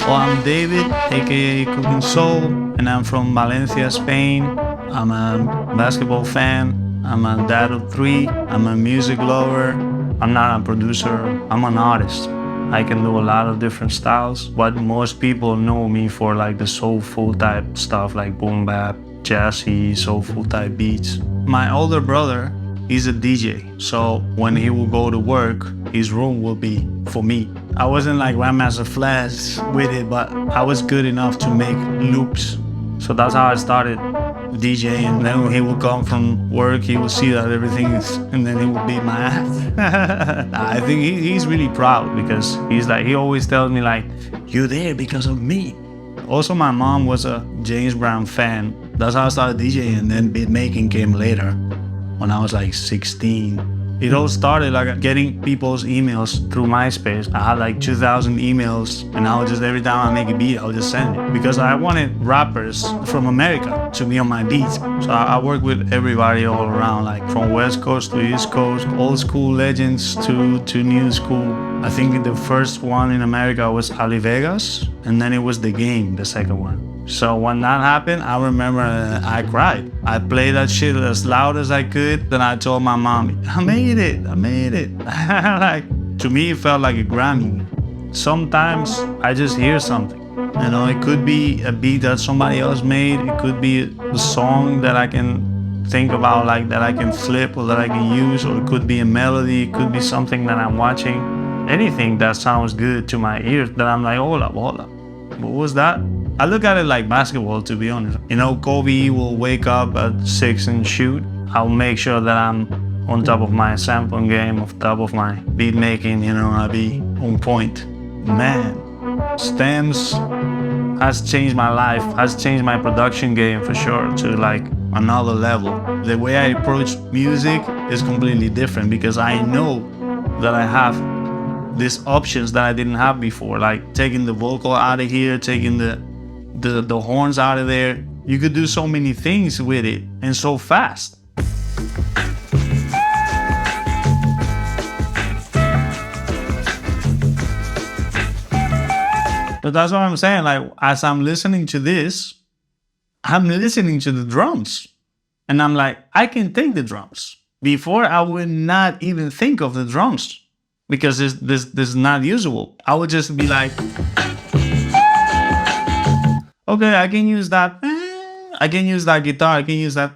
Well, I'm David, aka Cookin Soul, and I'm from Valencia, Spain. I'm a basketball fan. I'm a dad of three. I'm a music lover. I'm not a producer. I'm an artist. I can do a lot of different styles, but most people know me for like the soulful type stuff, like boom bap, jazzy, soulful type beats. My older brother, he's a DJ, so when he will go to work, his room will be for me. I wasn't like Grandmaster Flash with it, but I was good enough to make loops. So that's how I started DJing. And then when he would come from work, he would see that everything is, and then he would beat my ass. I think he's really proud because he's like, he always tells me like, you're there because of me. Also, my mom was a James Brown fan. That's how I started DJing, and then beatmaking came later when I was like 16. It all started like getting people's emails through MySpace. I had like 2,000 emails, and I would just, every time I make a beat, I would just send it because I wanted rappers from America to be on my beats. So I work with everybody all around, like from West Coast to East Coast, old school legends to new school. I think the first one in America was Ali Vegas, and then it was The Game, the second one. So when that happened, I remember I cried. I played that shit as loud as I could. Then I told my mom, I made it. Like, to me, it felt like a Grammy. Sometimes I just hear something. You know, it could be a beat that somebody else made. It could be a song that I can think about, like that I can flip or that I can use, or it could be a melody. It could be something that I'm watching. Anything that sounds good to my ears that I'm like, hold up. What was that? I look at it like basketball, to be honest. You know, Kobe will wake up at 6 and shoot. I'll make sure that I'm on top of my sampling game, on top of my beat making, you know, I'll be on point. Man, stems has changed my life, has changed my production game for sure to like another level. The way I approach music is completely different because I know that I have these options that I didn't have before, like taking the vocal out of here, taking the horns out of there. You could do so many things with it and so fast. But that's what I'm saying. Like, as I'm listening to this, I'm listening to the drums. And I'm like, I can take the drums. Before, I would not even think of the drums because this is not usable. I would just be like, okay, I can use that. I can use that guitar. I can use that.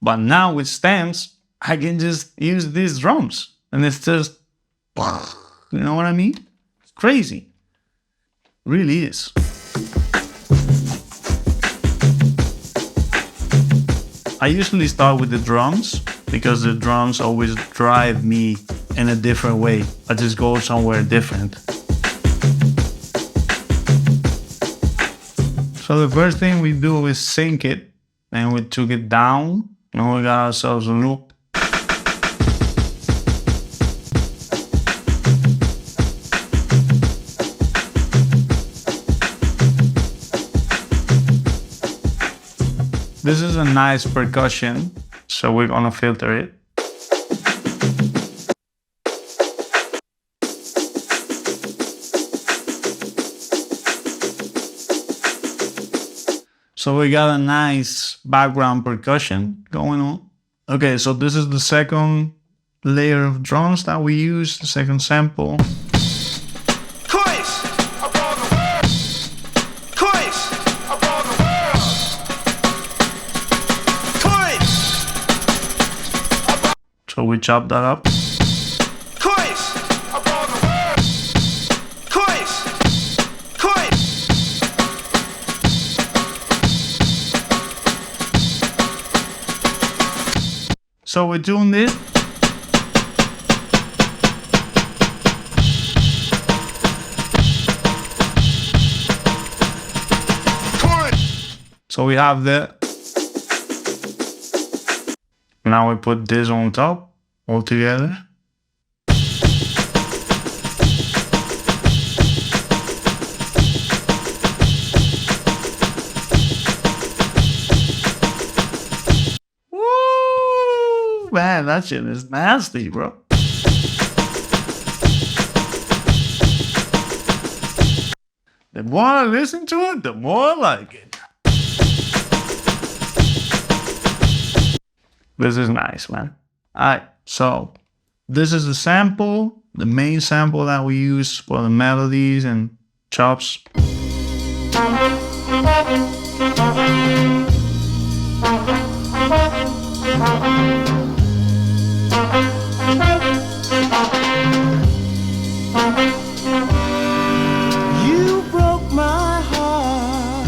But now with stems, I can just use these drums. And it's just, you know what I mean? It's crazy. It really is. I usually start with the drums because the drums always drive me in a different way. I just go somewhere different. So the first thing we do is sync it, and we took it down, and we got ourselves a loop. This is a nice percussion, so we're gonna filter it. So we got a nice background percussion going on. Okay, so this is the second layer of drums that we use, the second sample. So we chop that up. So we're doing this. So we have that. Now we put this on top all together. Woo! Man, that shit is nasty, bro. The more I listen to it, the more I like it. This is nice, man. Alright, so this is the sample, the main sample that we use for the melodies and chops. You broke my heart.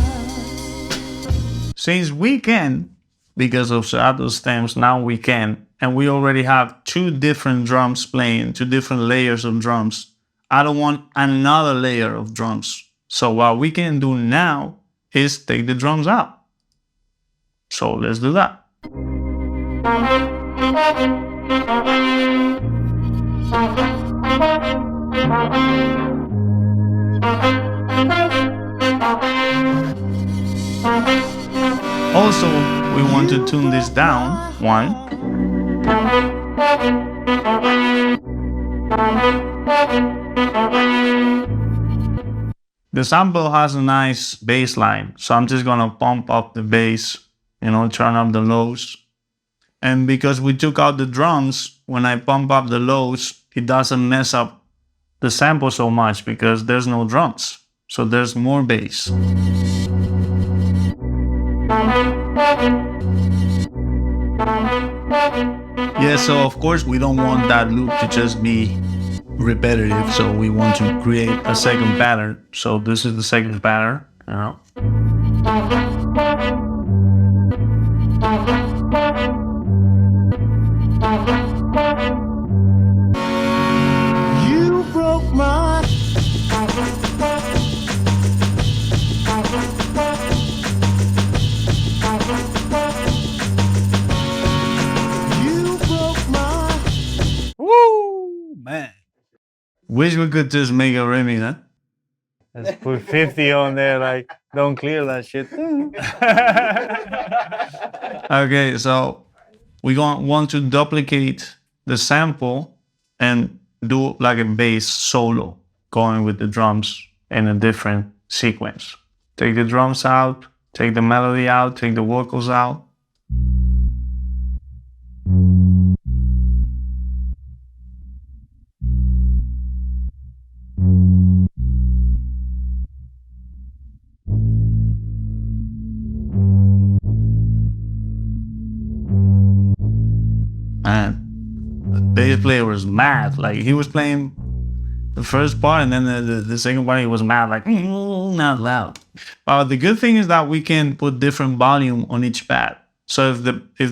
Since we can, because of serato stems, now we can, and we already have two different drums playing, two different layers of drums. I don't want another layer of drums. So what we can do now is take the drums out. So let's do that. Also, we want to tune this down. 1. The sample has a nice bass line, so I'm just gonna pump up the bass, you know, turn up the lows. And because we took out the drums, when I pump up the lows, it doesn't mess up the sample so much because there's no drums. So there's more bass. Yeah, so of course we don't want that loop to just be repetitive, so we want to create a second pattern. So this is the second pattern, you know. You broke my Woo, man. Wish we could just make a remix, huh? Let's put 50 on there, like, don't clear that shit. Okay, so we're going to want to duplicate the sample and do like a bass solo going with the drums in a different sequence. Take the drums out, take the melody out, take the vocals out. And the bass player was mad. Like, he was playing the first part, and then the second part he was mad, like, not loud. But the good thing is that we can put different volume on each pad. So if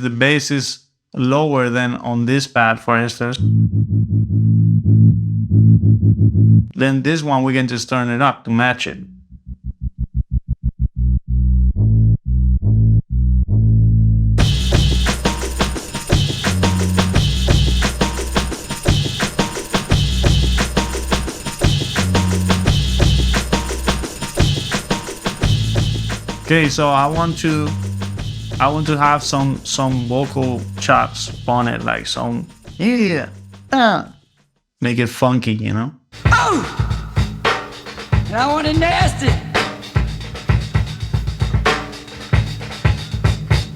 the bass is lower than on this pad, for instance, then this one we can just turn it up to match it. Okay, so I want to have some vocal chops on it, like some make it funky, you know. Oh! And I want it nasty. Look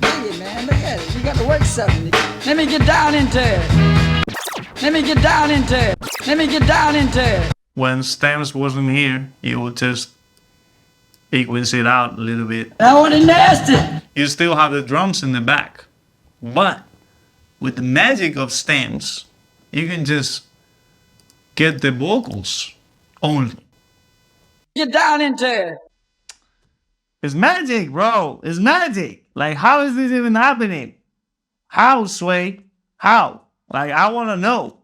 at it, man. Look at it. You got to work something. Let me get down into it. Let me get down into it. Let me get down into it. When Stems wasn't here, you would just equals it out a little bit. I want it nasty. You still have the drums in the back, but with the magic of Stems, you can just get the vocals only. Get down into it. It's magic, bro. It's magic. Like, how is this even happening? How, Sway? How? Like, I want to know.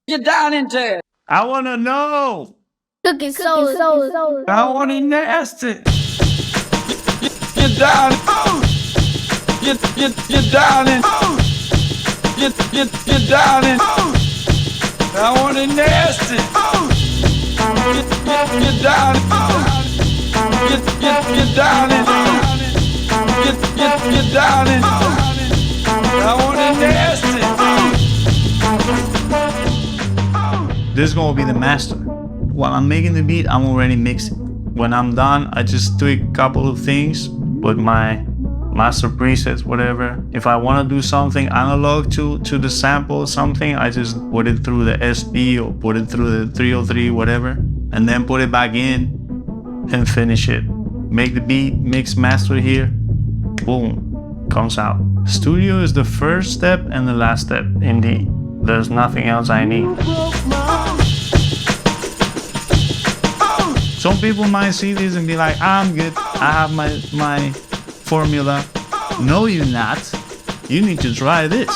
Get down into it. I want to know. Cookin soul. I want it nasty. Get down. Oh. Get down and oh. Get down and oh. I want it nasty. Oh. Get down. Oh. Get down and oh. Get down and oh. I want it nasty. Oh. This is gonna be the master. While I'm making the beat, I'm already mixing. When I'm done, I just tweak a couple of things with my master presets, whatever. If I want to do something analog to the sample or something, I just put it through the SP or put it through the 303, whatever, and then put it back in and finish it. Make the beat, mix, master here, boom, comes out. Studio is the first step and the last step, indeed. There's nothing else I need. Some people might see this and be like, I'm good, I have my formula. No, you're not. You need to try this,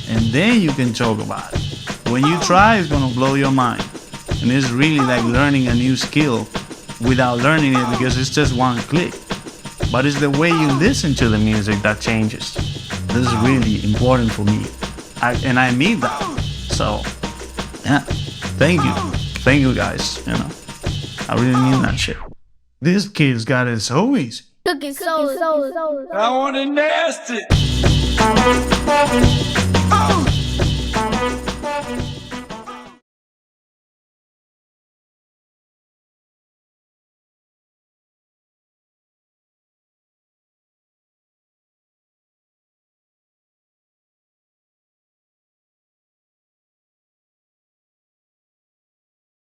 and then you can talk about it. When you try, it's gonna blow your mind. And it's really like learning a new skill without learning it, because it's just one click. But it's the way you listen to the music that changes. This is really important for me. And I mean that. So, yeah, thank you guys, you know. I really mean that shit. This kid's got it so easy. Cookin soul. I want it nasty.